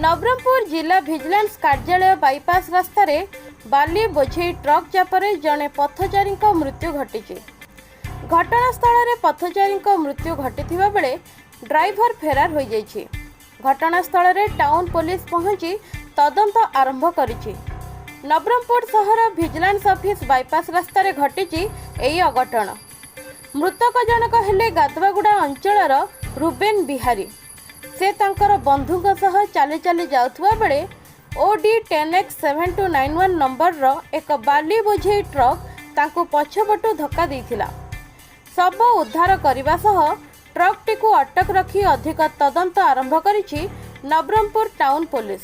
नवरंगपुर जिला विजिलेंस कार्यालय बाईपास रास्तार बाली बोझे ट्रक चापरे जड़े पथचारी मृत्यु घटी। घटनास्थल में पथचारी मृत्यु घटी बेले ड्राइवर फेरार हो जाइए। घटनास्थल में टाउन पुलिस पहुंची तदंत आरंभ करिछि। नवरंगपुर सहर विजिलेंस ऑफिस बाईपास रास्तार घटी अघटन। मृतक जनक हेले गादवागुड़ा अंचलर रुबेन बिहारी। से तांकर बंधुक सह चली चली जाउथुवा बेले ओडी 10X7291 नंबर रो एक बाली बोझे ट्रक तांको पछपटु धक्का देइथिला। शव उद्धार करने सह ट्रक टी को अटक रखी अधिक तदंत आरंभ करिछि नवरंगपुर टाउन पुलिस।